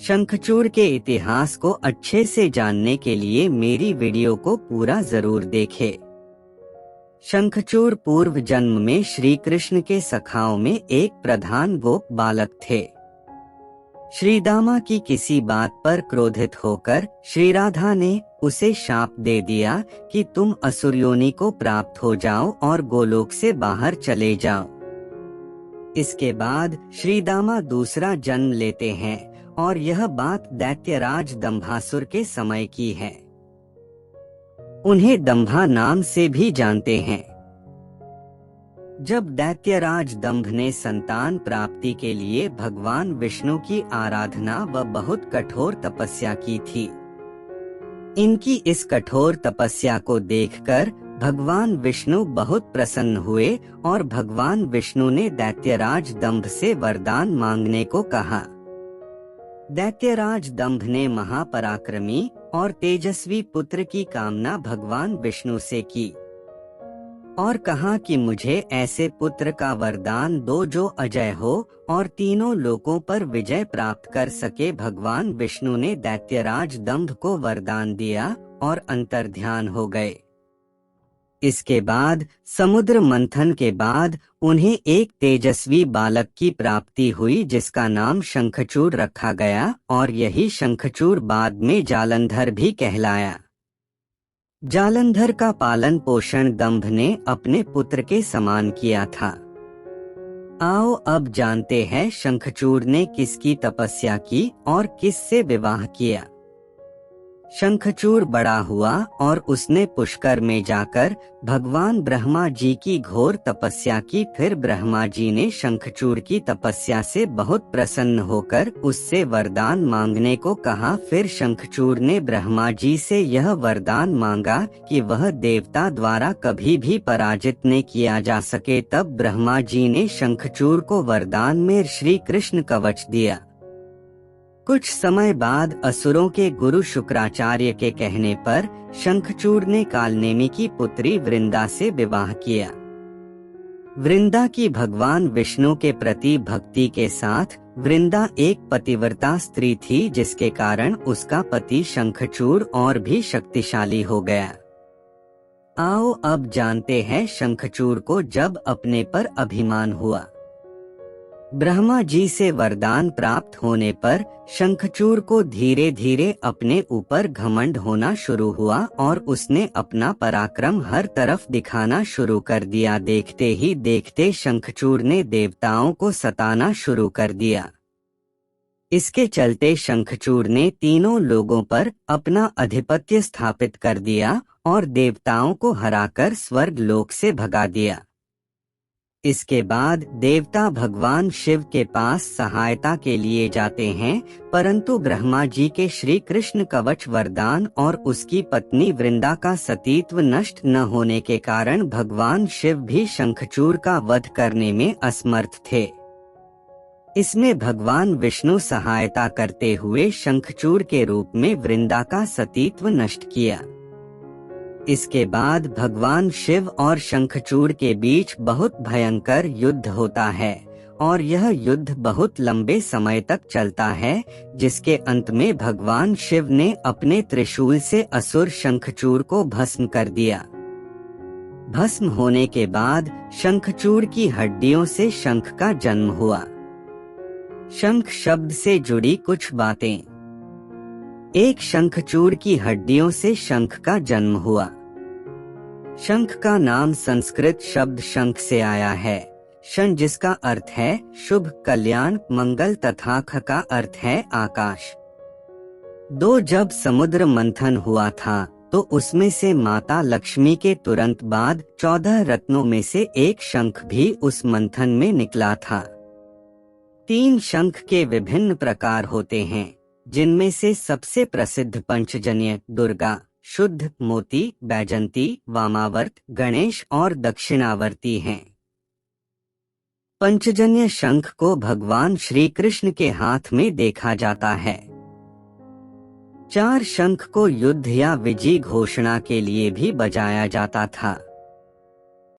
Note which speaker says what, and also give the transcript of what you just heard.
Speaker 1: शंखचूड़ के इतिहास को अच्छे से जानने के लिए मेरी वीडियो को पूरा जरूर देखें। शंखचूड़ पूर्व जन्म में श्री कृष्ण के सखाओं में एक प्रधान गोप बालक थे। श्री दामा की किसी बात पर क्रोधित होकर श्री राधा ने उसे शाप दे दिया कि तुम असुर योनि को प्राप्त हो जाओ और गोलोक से बाहर चले जाओ। इसके बाद श्री दामा दूसरा जन्म लेते हैं और यह बात दैत्यराज दंभासुर के समय की है। उन्हें दंभा नाम से भी जानते हैं। जब दैत्यराज दंभ ने संतान प्राप्ति के लिए भगवान विष्णु की आराधना व बहुत कठोर तपस्या की थी। इनकी इस कठोर तपस्या को देखकर भगवान विष्णु बहुत प्रसन्न हुए और भगवान विष्णु ने दैत्यराज दंभ से वरदान मांगने को कहा। दैत्यराज दंभ ने महापराक्रमी और तेजस्वी पुत्र की कामना भगवान विष्णु से की और कहा कि मुझे ऐसे पुत्र का वरदान दो जो अजय हो और तीनों लोकों पर विजय प्राप्त कर सके। भगवान विष्णु ने दैत्यराज दंभ को वरदान दिया और अंतर्ध्यान हो गए। इसके बाद समुद्र मंथन के बाद उन्हें एक तेजस्वी बालक की प्राप्ति हुई जिसका नाम शंखचूड़ रखा गया और यही शंखचूड़ बाद में जालंधर भी कहलाया। जालंधर का पालन पोषण दंभ ने अपने पुत्र के समान किया था। आओ अब जानते हैं शंखचूड़ ने किसकी तपस्या की और किससे विवाह किया। शंखचूड़ बड़ा हुआ और उसने पुष्कर में जाकर भगवान ब्रह्मा जी की घोर तपस्या की। फिर ब्रह्मा जी ने शंखचूड़ की तपस्या से बहुत प्रसन्न होकर उससे वरदान मांगने को कहा। फिर शंखचूड़ ने ब्रह्मा जी से यह वरदान मांगा कि वह देवता द्वारा कभी भी पराजित न किया जा सके। तब ब्रह्मा जी ने शंखचूड़ को वरदान में श्री कृष्ण कवच दिया। कुछ समय बाद असुरों के गुरु शुक्राचार्य के कहने पर शंखचूड़ ने कालनेमी की पुत्री वृंदा से विवाह किया। वृंदा की भगवान विष्णु के प्रति भक्ति के साथ वृंदा एक पतिव्रता स्त्री थी जिसके कारण उसका पति शंखचूड़ और भी शक्तिशाली हो गया। आओ अब जानते हैं शंखचूड़ को जब अपने पर अभिमान हुआ। ब्रह्मा जी से वरदान प्राप्त होने पर शंखचूड़ को धीरे धीरे अपने ऊपर घमंड होना शुरू हुआ और उसने अपना पराक्रम हर तरफ दिखाना शुरू कर दिया। देखते ही देखते शंखचूड़ ने देवताओं को सताना शुरू कर दिया। इसके चलते शंखचूड़ ने तीनों लोगों पर अपना आधिपत्य स्थापित कर दिया और देवताओं को हराकर स्वर्ग लोक से भगा दिया। इसके बाद देवता भगवान शिव के पास सहायता के लिए जाते हैं, परंतु ब्रह्मा जी के श्री कृष्ण कवच वरदान और उसकी पत्नी वृंदा का सतीत्व नष्ट न होने के कारण भगवान शिव भी शंखचूड़ का वध करने में असमर्थ थे। इसमें भगवान विष्णु सहायता करते हुए शंखचूड़ के रूप में वृंदा का सतीत्व नष्ट किया। इसके बाद भगवान शिव और शंखचूड़ के बीच बहुत भयंकर युद्ध होता है और यह युद्ध बहुत लंबे समय तक चलता है, जिसके अंत में भगवान शिव ने अपने त्रिशूल से असुर शंखचूड़ को भस्म कर दिया। भस्म होने के बाद शंखचूड़ की हड्डियों से शंख का जन्म हुआ। शंख शब्द से जुड़ी कुछ बातें। एक शंखचूड़ की हड्डियों से शंख का जन्म हुआ। शंख का नाम संस्कृत शब्द शंख से आया है। शन जिसका अर्थ है शुभ, कल्याण, मंगल तथा ख का अर्थ है आकाश। जब समुद्र मंथन हुआ था तो उसमें से माता लक्ष्मी के तुरंत बाद 14 रत्नों में से एक शंख भी उस मंथन में निकला था। 3 शंख के विभिन्न प्रकार होते हैं, जिनमें से सबसे प्रसिद्ध पंचजन्य दुर्गा, शुद्ध, मोती, बैजंती, वामावर्त, गणेश और दक्षिणावर्ती हैं। पंचजन्य शंख को भगवान श्री कृष्ण के हाथ में देखा जाता है। 4 शंख को युद्ध या विजय घोषणा के लिए भी बजाया जाता था।